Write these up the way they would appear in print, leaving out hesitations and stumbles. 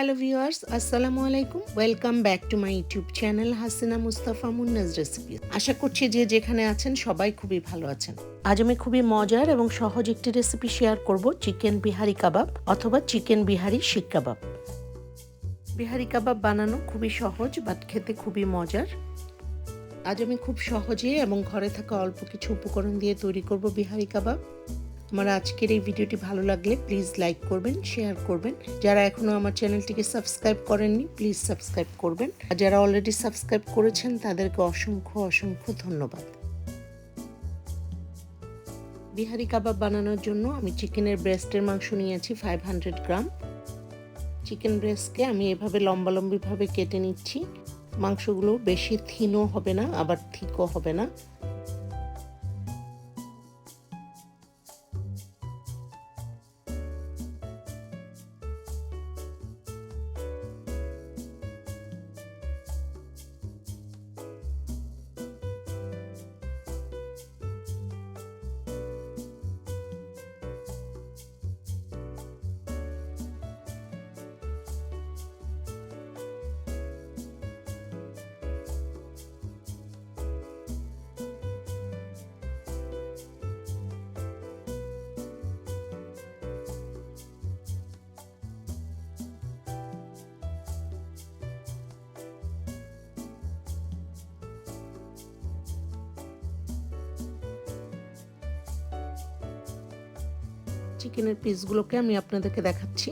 Hello viewers, আসসালামু আলাইকুম। Welcome back to my YouTube channel Hasina Mustafa Munnaz recipe. আশা করছি যে যেখানে আছেন সবাই খুবই ভালো আছেন। আজ আমি খুবই মজার এবং সহজ একটি রেসিপি শেয়ার করব, চিকেন বিহারি কাবাব অথবা চিকেন বিহারি শিক কাবাব। বিহারি কাবাব বানানো খুবই সহজ বাট খেতে খুবই মজার। আজ আমি খুব সহজে এবং ঘরে থাকা অল্প কিছু উপকরণ দিয়ে তৈরি করব বিহারি কাবাব। আমার আজকের এই ভিডিওটি ভালো লাগলে প্লিজ লাইক করবেন, শেয়ার করবেন। যারা এখনো আমার চ্যানেলটিকে সাবস্ক্রাইব করেননি প্লিজ সাবস্ক্রাইব করবেন, আর যারা অলরেডি সাবস্ক্রাইব করেছেন তাদেরকে অসংখ্য অসংখ্য ধন্যবাদ। বিহারি কাবাব বানানোর জন্য আমি চিকেনের ব্রেস্টের মাংস নিয়েছি 500 গ্রাম। চিকেন ব্রেস্টকে আমি এভাবে লম্বালম্বিভাবে কেটে নিচ্ছি। মাংসগুলো বেশি থিনও হবে না আবার থিকও হবে না। চিকেনের পিসগুলোকে আমি আপনাদেরকে দেখাচ্ছি।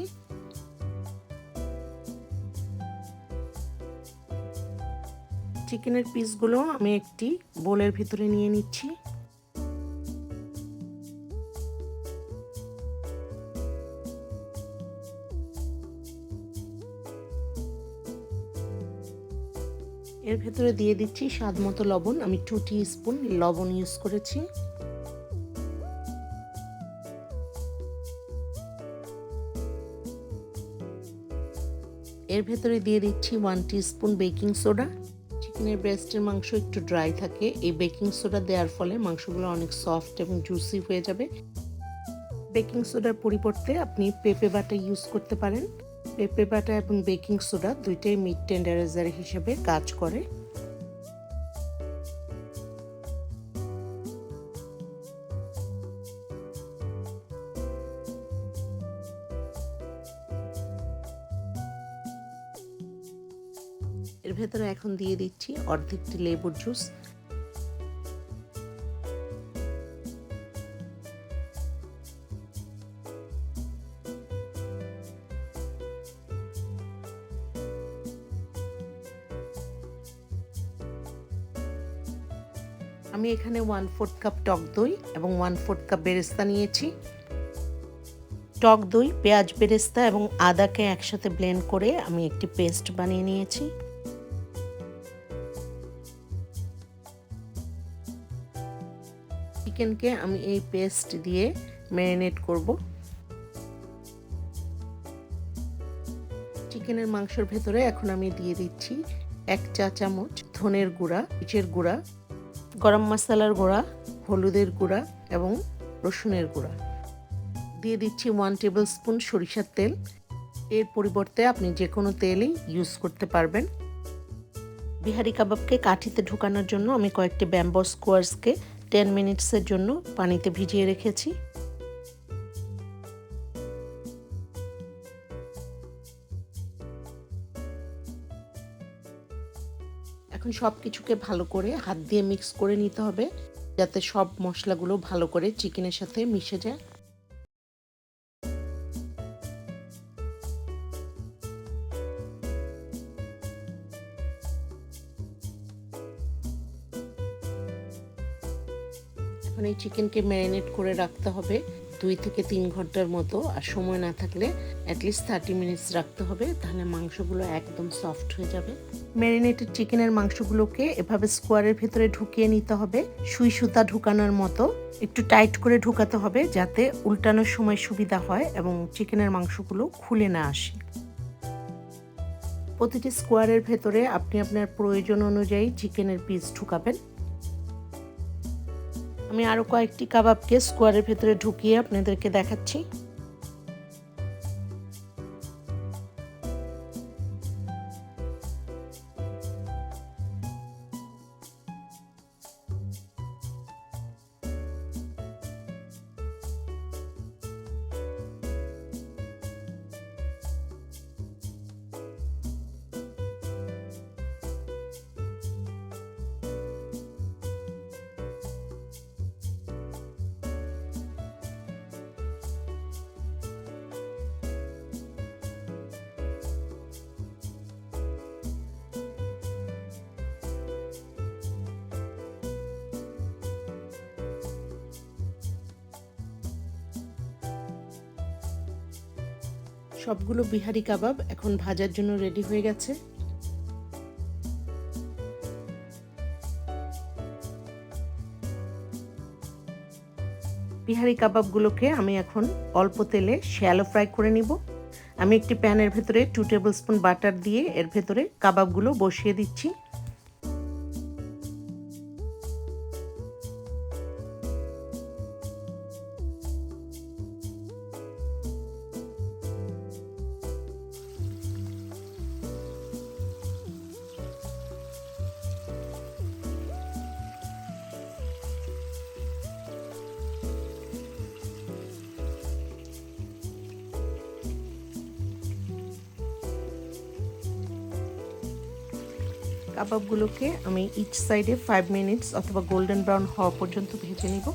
চিকেনের পিসগুলো আমি একটি বোলের ভিতরে নিয়ে নিচ্ছি। এর ভেতরে দিয়ে দিচ্ছি স্বাদ মতো লবণ। আমি 2 টিস্পুন লবণ ইউজ করেছি। এর ভেতরে দিয়ে দিচ্ছি 1 টিস্পুন বেকিং সোডা। চিকেনের ব্রেস্টের মাংস একটু ড্রাই থাকে, এই বেকিং সোডা দেওয়ার ফলে মাংসগুলো অনেক সফট এবং জুসি হয়ে যাবে। বেকিং সোডার পরিবর্তে আপনি পেঁপে বাটা ইউজ করতে পারেন। পেঁপে বাটা এবং বেকিং সোডা দুইটাই মিট টেন্ডারাইজার হিসেবে কাজ করে। এর ভেতরে এখন দিয়ে দিচ্ছি অর্ধেকটি লেবুর জুস। আমি এখানে 1/4 কাপ টক দই এবং 1/4 কাপ বেরেস্তা নিয়েছি। টক দই, পেঁয়াজ, বেরেস্তা এবং আদাকে একসাথে ব্লেন্ড করে আমি একটি পেস্ট বানিয়ে নিয়েছি। চিকেনকে আমি এই পেস্ট দিয়ে ম্যারিনেট করব। চিকেনের মাংসের ভেতরে এখন আমি দিয়ে দিচ্ছি 1 চা চামচ ধনের গুঁড়া, মরিচের গুঁড়া, গরম মশলার গুঁড়া, হলুদের গুঁড়া এবং রসুনের গুঁড়া। দিয়ে দিচ্ছি 1 টেবিলস্পুন সরিষার তেল। এর পরিবর্তে আপনি যে কোনো তেলই ইউজ করতে পারবেন। বিহারি কাবাবকে কাঠিতে ঢোকানোর জন্য আমি কয়েকটি ব্যাম্বো স্কোয়ার্সকে 10 মিনিটসের জন্য পানিতে ভিজিয়ে রেখেছি। এখন সব কিছুকে ভালো করে হাত দিয়ে মিক্স করে নিতে হবে, যাতে সব মশলাগুলো ভালো করে চিকেনের সাথে মিশে যায়। এখন এই চিকেনকে ম্যারিনেট করে রাখতে হবে 2 থেকে 3 ঘন্টার মতো, আর সময় না থাকলে অ্যাটলিস্ট 30 মিনিটস রাখতে হবে, তাহলে মাংসগুলো একদম সফট হয়ে যাবে। ম্যারিনেটেড চিকেনের মাংসগুলোকে এভাবে স্কোয়ারের ভেতরে ঢুকিয়ে নিতে হবে, সুই সুতা ঢুকানোর মতো। একটু টাইট করে ঢুকাতে হবে যাতে উল্টানোর সময় সুবিধা হয় এবং চিকেনের মাংসগুলো খুলে না আসে। প্রতিটি স্কোয়ারের ভেতরে আপনি আপনার প্রয়োজন অনুযায়ী চিকেনের পিস ঢুকাবেন। আমি আরো কয়েকটি কাবাবকে স্কোয়ারের ভেতরে ঢুকিয়ে আপনাদেরকে দেখাচ্ছি। সবগুলো বিহারি কাবাব এখন ভাজার জন্য রেডি হয়ে গেছে। বিহারি কাবাবগুলোকে আমি এখন অল্প তেলে শ্যালো ফ্রাই করে নিব। আমি একটি প্যানের ভেতরে 2 টেবিলস্পুন বাটার দিয়ে এর ভেতরে কাবাবগুলো বসিয়ে দিচ্ছি। কাবাবগুলোকে আমি ইচ সাইডে 5 মিনিটস অথবা গোল্ডেন ব্রাউন হওয়া পর্যন্ত ভেজে নিব।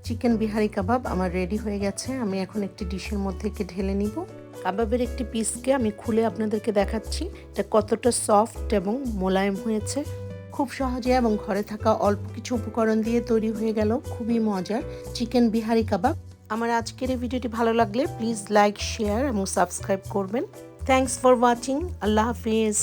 চিকেন বিহারি কাবাব আমার রেডি হয়ে গেছে। আমি এখন একটি ডিশের মধ্যে ঢেলে নিব। কাবাবের একটি পিসকে আমি খুলে আপনাদেরকে দেখাচ্ছি এটা কতটা সফট এবং মোলায়েম হয়েছে। খুব সহজে এবং ঘরে থাকা অল্প কিছু উপকরণ দিয়ে তৈরি হয়ে গেল খুবই মজার চিকেন বিহারি কাবাব। আমার আজকের এই ভিডিওটি ভালো লাগলে প্লিজ লাইক, শেয়ার এবং সাবস্ক্রাইব করবেন। Thanks for watching. Allah Hafiz.